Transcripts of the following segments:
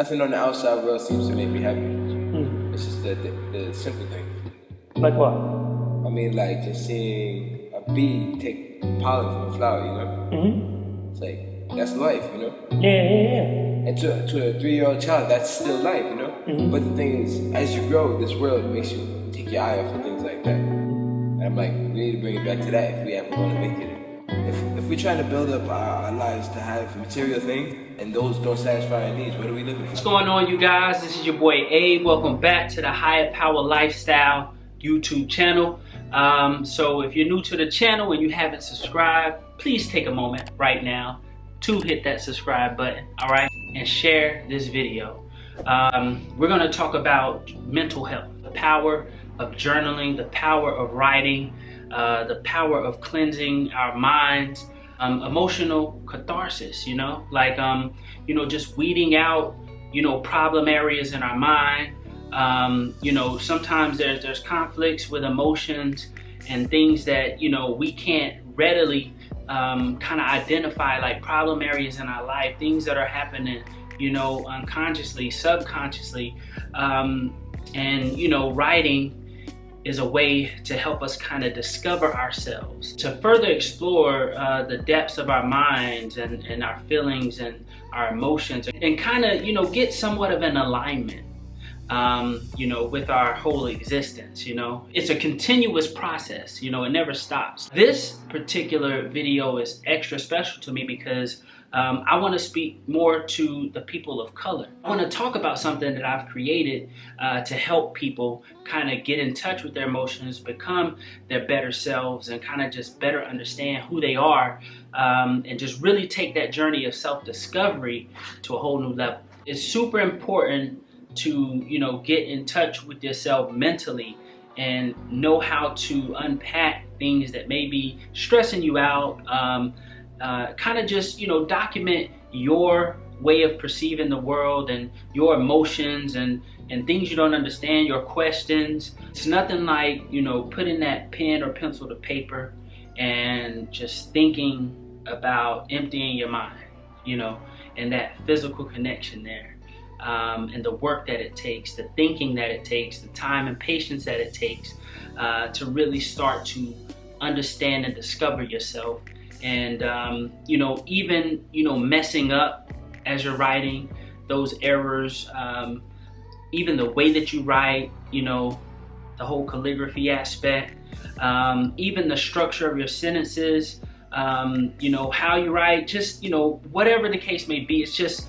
nothing on the outside world seems to make me happy. It's just the simple things. Like what? I mean, like just seeing a bee take pollen from a flower, you know? It's like, that's life, you know? Yeah. And to a 3-year-old child, that's still life, you know? But the thing is, as you grow, this world makes you take your eye off of things like that. And I'm like, we need to bring it back to that if we ever want to make it. If we're trying to build up our lives to have material things, and those don't satisfy our needs, what are we living for? What's going on, you guys? This is your boy Abe. Welcome back to the Higher Power Lifestyle YouTube channel. So if you're new to the channel and you haven't subscribed, please take a moment right now to hit that subscribe button, all right? And share this video. We're gonna talk about mental health, the power of journaling, the power of writing, the power of cleansing our minds, emotional catharsis, you know, like, you know, just weeding out, you know, problem areas in our mind. You know, sometimes there's conflicts with emotions and things that, you know, we can't readily kind of identify, like problem areas in our life, things that are happening, you know, unconsciously, subconsciously. And, you know, writing is a way to help us kind of discover ourselves, to further explore the depths of our minds and our feelings and our emotions, and kind of, you know, get somewhat of an alignment, you know, with our whole existence. You know, it's a continuous process, you know, it never stops. This particular video is extra special to me because I want to speak more to the people of color. I want to talk about something that I've created to help people kind of get in touch with their emotions, become their better selves, and kind of just better understand who they are, and just really take that journey of self-discovery to a whole new level. It's super important to, you know, get in touch with yourself mentally and know how to unpack things that may be stressing you out. Kind of just, you know, document your way of perceiving the world and your emotions and things you don't understand, your questions. It's nothing like, you know, putting that pen or pencil to paper and just thinking about emptying your mind, you know, and that physical connection there, and the work that it takes, the thinking that it takes, the time and patience that it takes to really start to understand and discover yourself. And, you know, even, you know, messing up as you're writing, those errors, even the way that you write, you know, the whole calligraphy aspect, even the structure of your sentences, you know, how you write, just, you know, whatever the case may be, it's just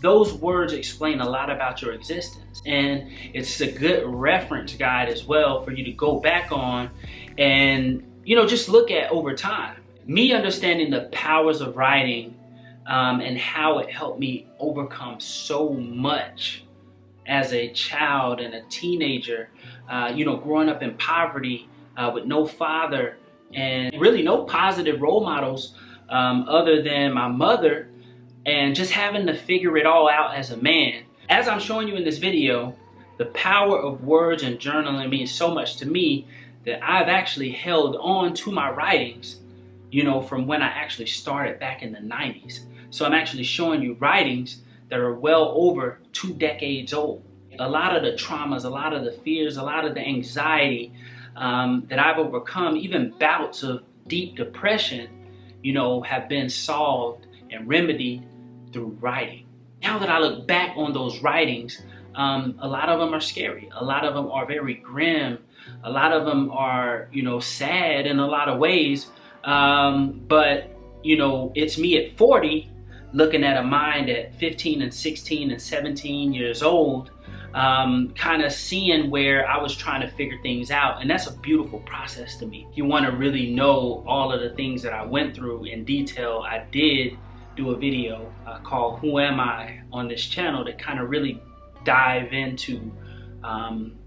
those words explain a lot about your existence. And it's a good reference guide as well for you to go back on and, you know, just look at over time. Me understanding the powers of writing and how it helped me overcome so much as a child and a teenager, you know, growing up in poverty with no father and really no positive role models other than my mother, and just having to figure it all out as a man. As I'm showing you in this video, the power of words and journaling means so much to me that I've actually held on to my writings, you know, from when I actually started back in the 90s. So I'm actually showing you writings that are well over 2 decades old. A lot of the traumas, a lot of the fears, a lot of the anxiety that I've overcome, even bouts of deep depression, you know, have been solved and remedied through writing. Now that I look back on those writings, a lot of them are scary. A lot of them are very grim. A lot of them are, you know, sad in a lot of ways. But, you know, it's me at 40 looking at a mind at 15 and 16 and 17 years old, kind of seeing where I was trying to figure things out. And that's a beautiful process to me. If you want to really know all of the things that I went through in detail, I did do a video called Who Am I on this channel that kind of really dive into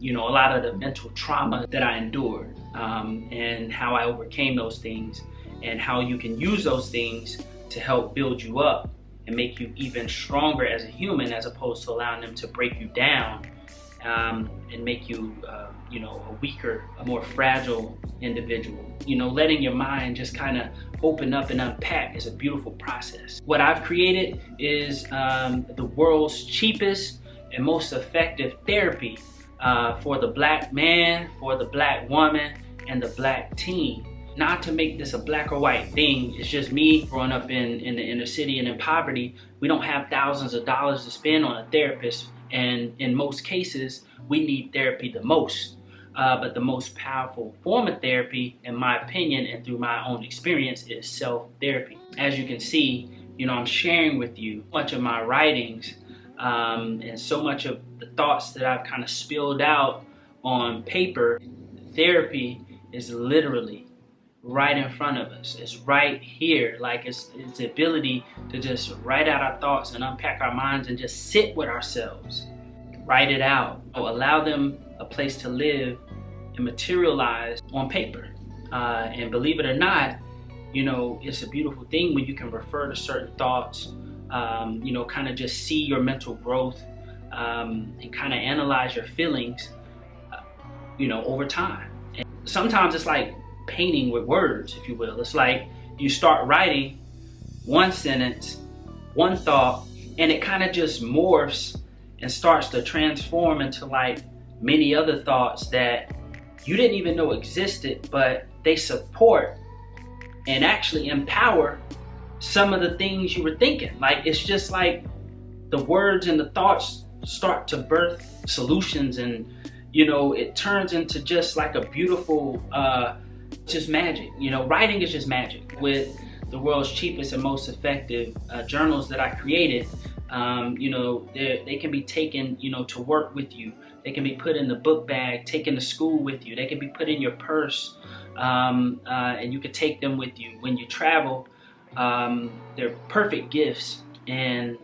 you know, a lot of the mental trauma that I endured, and how I overcame those things, and how you can use those things to help build you up and make you even stronger as a human, as opposed to allowing them to break you down and make you a weaker, a more fragile individual. Letting your mind just kind of open up and unpack is a beautiful process. What I've created is the world's cheapest and most effective therapy for the black man, for the black woman, and the black teen. Not to make this a black or white thing, it's just me growing up in the inner city and in poverty. We don't have thousands of dollars to spend on a therapist, and in most cases, we need therapy the most. But the most powerful form of therapy, in my opinion, and through my own experience, is self-therapy. As you can see, I'm sharing with you much of my writings and so much of the thoughts that I've kind of spilled out on paper. Therapy is literally right in front of us. It's right here. Like it's the ability to just write out our thoughts and unpack our minds and just sit with ourselves. Write it out. Allow them a place to live and materialize on paper. And believe it or not, it's a beautiful thing when you can refer to certain thoughts, kind of just see your mental growth and kind of analyze your feelings, over time. And sometimes it's like painting with words, if you will. It's like you start writing one sentence, one thought, and it kind of just morphs and starts to transform into like many other thoughts that you didn't even know existed, but they support and actually empower some of the things you were thinking. Like it's just like the words and the thoughts start to birth solutions, and it turns into just like a beautiful just magic. Writing is just magic. With the world's cheapest and most effective journals that I created, they can be taken, to work with you. They can be put in the book bag, taken to school with you. They can be put in your purse, and you can take them with you when you travel. They're perfect gifts, and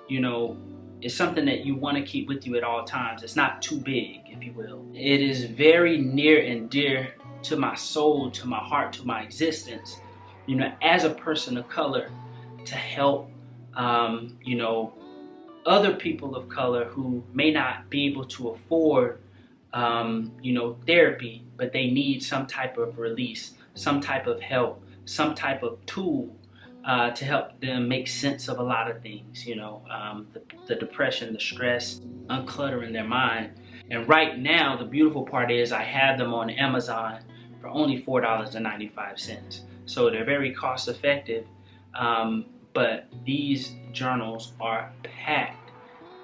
it's something that you want to keep with you at all times. It's not too big, if you will. It is very near and dear to my soul, to my heart, to my existence, as a person of color, to help, other people of color who may not be able to afford, therapy, but they need some type of release, some type of help, some type of tool to help them make sense of a lot of things, the depression, the stress, uncluttering their mind. And right now, the beautiful part is I have them on Amazon for only $4.95. So they're very cost effective, but these journals are packed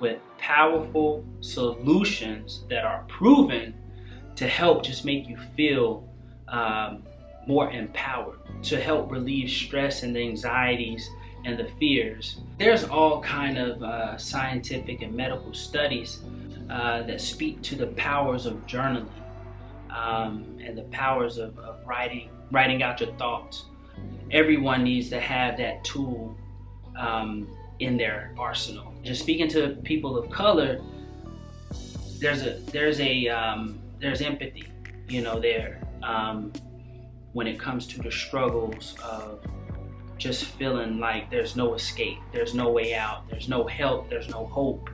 with powerful solutions that are proven to help just make you feel more empowered, to help relieve stress and the anxieties and the fears. There's all kind of scientific and medical studies that speak to the powers of journaling and the powers of writing out your thoughts. Everyone needs to have that tool in their arsenal. Just speaking to people of color, there's empathy, there when it comes to the struggles of just feeling like there's no escape, there's no way out, there's no help, there's no hope.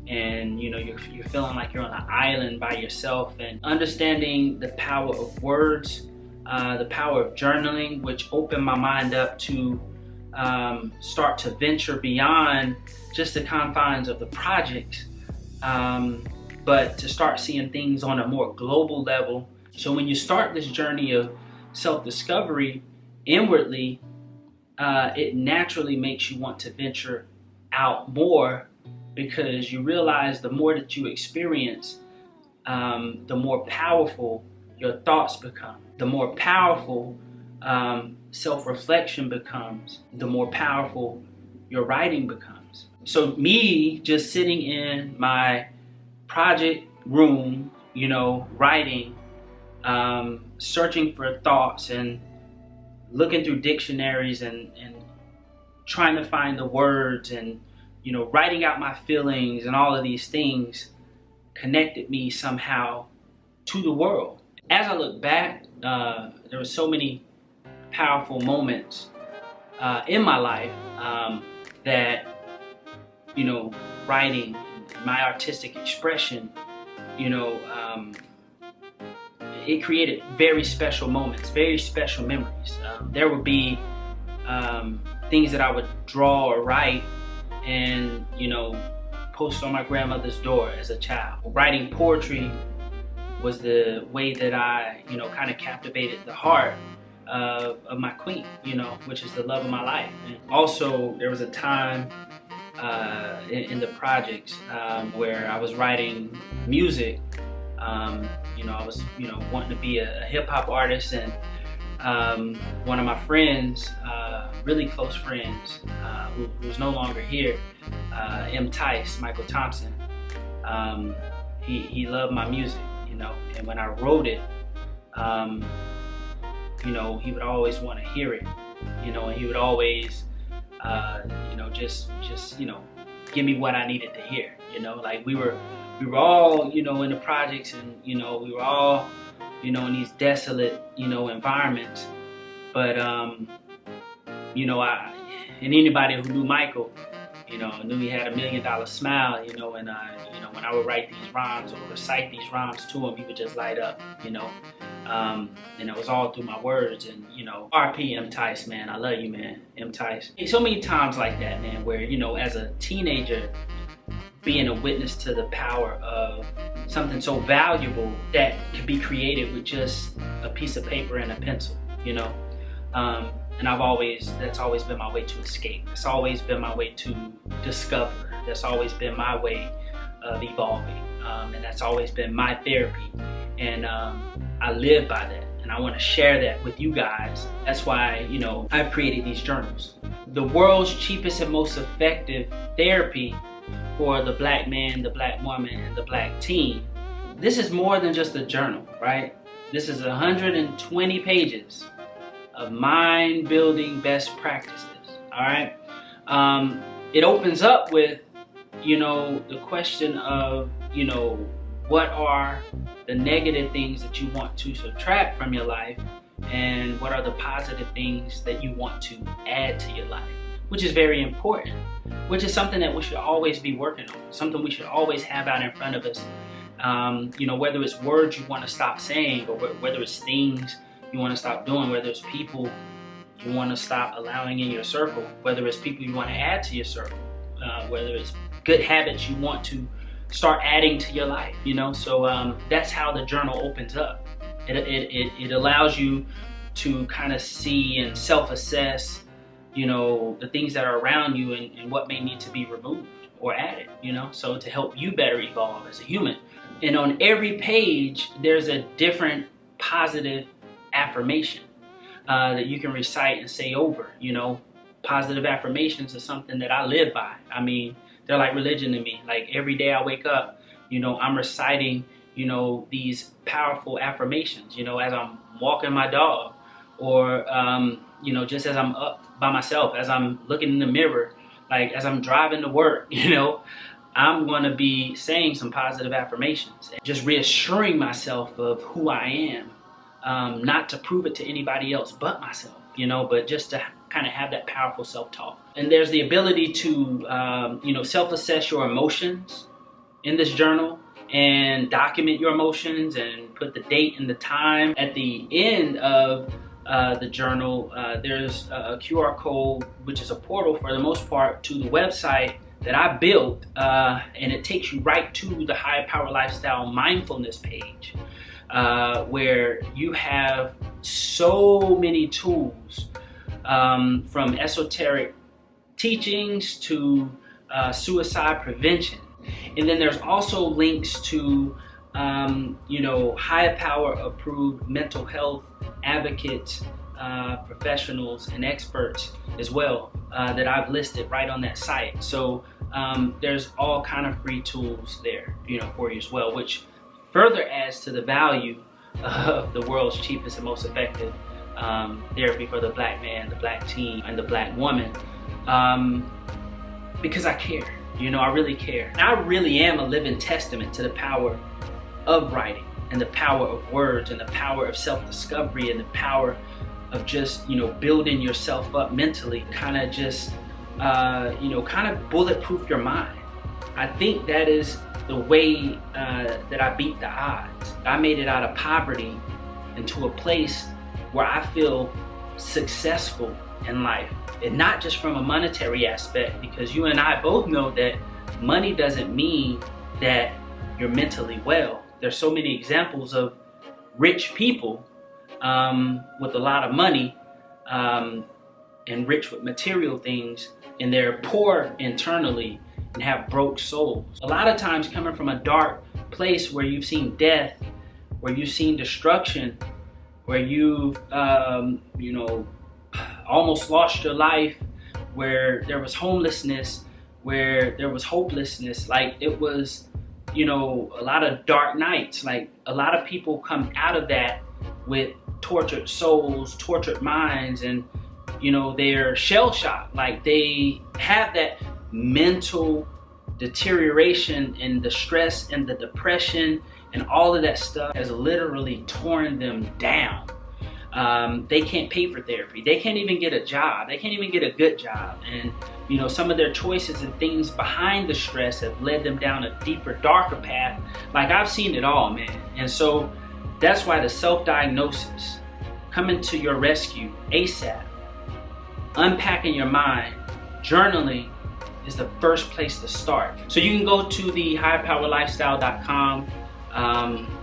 And you're feeling like you're on an island by yourself. And understanding the power of words, the power of journaling, which opened my mind up to start to venture beyond just the confines of the projects, but to start seeing things on a more global level. So when you start this journey of self-discovery inwardly, it naturally makes you want to venture out more, because you realize the more that you experience, the more powerful your thoughts become. The more powerful self-reflection becomes, the more powerful your writing becomes. So me just sitting in my project room, writing, searching for thoughts and looking through dictionaries and trying to find the words and writing out my feelings and all of these things connected me somehow to the world. As I look back, there were so many powerful moments in my life that, writing, my artistic expression, it created very special moments, very special memories. There would be things that I would draw or write and, you know, post on my grandmother's door as a child. Writing poetry was the way that I, you know, kind of captivated the heart of my queen, you know, which is the love of my life. And also, there was a time in the projects where I was writing music. You know, I was, you know, wanting to be a hip hop artist, and one of my friends, really close friends, who's no longer here, Tice, Michael Thompson, he loved my music, you know, and when I wrote it, you know, he would always want to hear it, you know, and he would always, you know, just, you know, give me what I needed to hear, you know, like we were all, you know, in the projects, and, you know, we were all, you know, in these desolate, you know, environments. But, you know, and anybody who knew Michael, you know, knew he had $1 million smile, you know, and, you know, when I would write these rhymes or recite these rhymes to him, he would just light up, you know. And it was all through my words. And, you know, RP Tice, man, I love you, man, Tice. So many times like that, man, where, you know, as a teenager, being a witness to the power of something so valuable that could be created with just a piece of paper and a pencil, you know. And that's always been my way to escape. It's always been my way to discover. That's always been my way of evolving. And that's always been my therapy. And I live by that. And I want to share that with you guys. That's why, you know, I've created these journals. The world's cheapest and most effective therapy for the black man, the black woman, and the black teen. This is more than just a journal, right? This is 120 pages of mind-building best practices, all right? It opens up with, you know, the question of, you know, what are the negative things that you want to subtract from your life, and what are the positive things that you want to add to your life, which is very important, which is something that we should always be working on, something we should always have out in front of us. You know, whether it's words you want to stop saying, or whether it's things you want to stop doing, whether it's people you want to stop allowing in your circle, whether it's people you want to add to your circle, whether it's good habits you want to start adding to your life, you know. So that's how the journal opens up. It allows you to kind of see and self-assess, you know, the things that are around you, and what may need to be removed or added, you know, so to help you better evolve as a human. And on every page, there's a different positive affirmation that you can recite and say over, you know. Positive affirmations is something that I live by. I mean, they're like religion to me. Like every day I wake up, you know, I'm reciting, you know, these powerful affirmations, you know, as I'm walking my dog, or, you know, just as I'm up by myself, as I'm looking in the mirror, like as I'm driving to work, you know, I'm going to be saying some positive affirmations, and just reassuring myself of who I am, not to prove it to anybody else but myself, you know, but just to kind of have that powerful self-talk. And there's the ability to, you know, self-assess your emotions in this journal, and document your emotions, and put the date and the time. At the end of the journal, there's a QR code, which is a portal for the most part to the website that I built, and it takes you right to the Higher Power Lifestyle mindfulness page, where you have so many tools, from esoteric teachings to suicide prevention. And then there's also links to, you know, higher power approved mental health advocates, professionals, and experts as well, that I've listed right on that site. So there's all kind of free tools there, you know, for you as well, which further adds to the value of the world's cheapest and most effective therapy for the black man, the black teen, and the black woman, because I care. You know, I really care. And I really am a living testament to the power of writing, and the power of words, and the power of self-discovery, and the power of just, you know, building yourself up mentally, kind of just, you know, kind of bulletproof your mind. I think that is the way that I beat the odds. I made it out of poverty into a place where I feel successful in life. And not just from a monetary aspect, because you and I both know that money doesn't mean that you're mentally well. There's so many examples of rich people with a lot of money and rich with material things, and they're poor internally and have broke souls. A lot of times coming from a dark place where you've seen death, where you've seen destruction, where you've almost lost your life, where there was homelessness, where there was hopelessness. Like, it was, a lot of dark nights. Like, a lot of people come out of that with tortured souls, tortured minds, and they're shell-shocked. Like, they have that mental deterioration, and the stress and the depression and all of that stuff has literally torn them down. They can't pay for therapy. They can't even get a job. They can't even get a good job. And, some of their choices and things behind the stress have led them down a deeper, darker path. Like, I've seen it all, man. And so that's why the self-diagnosis, coming to your rescue ASAP, unpacking your mind, journaling is the first place to start. So you can go to the higherpowerlifestyle.com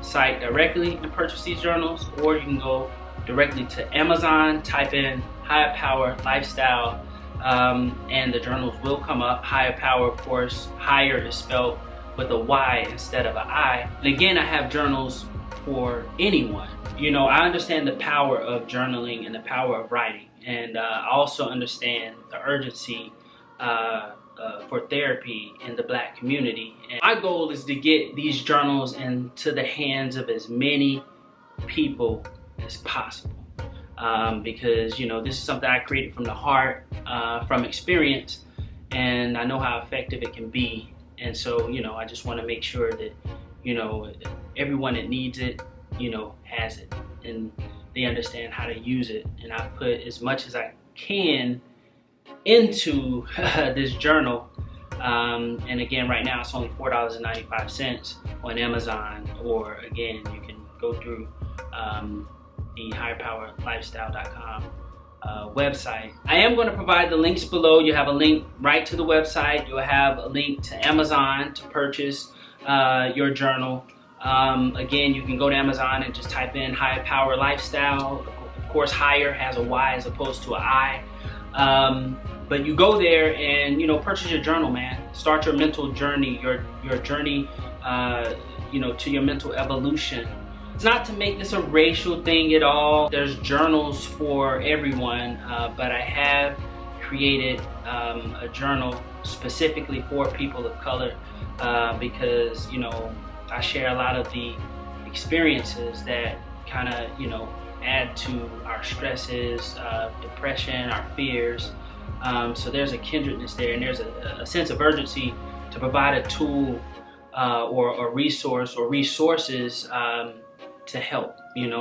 site directly and purchase these journals, or you can go directly to Amazon, type in Higher Power Lifestyle, and the journals will come up. Higher Power, of course, higher is spelled with a Y instead of an I. And again, I have journals for anyone. I understand the power of journaling and the power of writing, and I also understand the urgency for therapy in the Black community. And my goal is to get these journals into the hands of as many people as possible, because this is something I created from the heart, from experience, and I know how effective it can be. And so I just want to make sure that everyone that needs it has it, and they understand how to use it. And I put as much as I can into this journal, and again, right now it's only $4.95 on Amazon, or again, you can go through the higherpowerlifestyle.com website. I am going to provide the links below. You have a link right to the website. You'll have a link to Amazon to purchase your journal. Again, you can go to Amazon and just type in Higher Power Lifestyle. Of course, higher has a Y as opposed to an I. But you go there and purchase your journal, man. Start your mental journey, your journey, to your mental evolution. It's not to make this a racial thing at all. There's journals for everyone, but I have created a journal specifically for people of color, because I share a lot of the experiences that kind of add to our stresses, depression, our fears. So there's a kindredness there, and there's a sense of urgency to provide a tool or a resource or resources to help.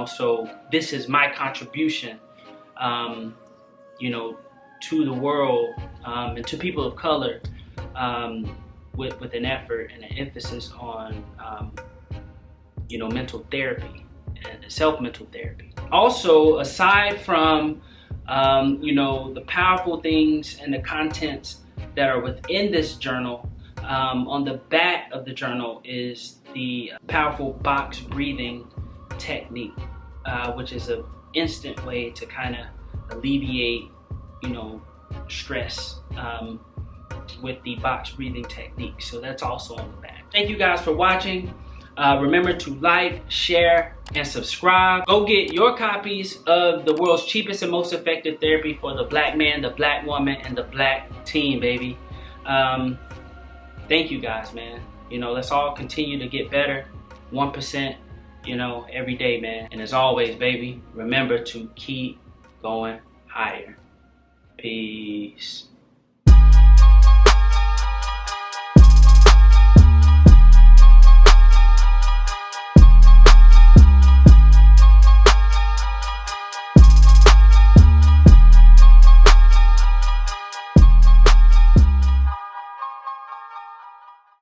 So this is my contribution, to the world, and to people of color, with an effort and an emphasis on mental therapy and self-mental therapy. Also, aside from the powerful things and the contents that are within this journal, on the back of the journal is the powerful box breathing technique, which is an instant way to kind of alleviate stress with the box breathing technique. So that's also on the back. Thank you guys for watching. Remember to like, share, and subscribe. Go get your copies of the world's cheapest and most effective therapy for the Black man, the Black woman, and the Black teen, baby. Thank you guys, man. Let's all continue to get better, 1%, every day, man. And as always, baby, remember to keep going higher. Peace.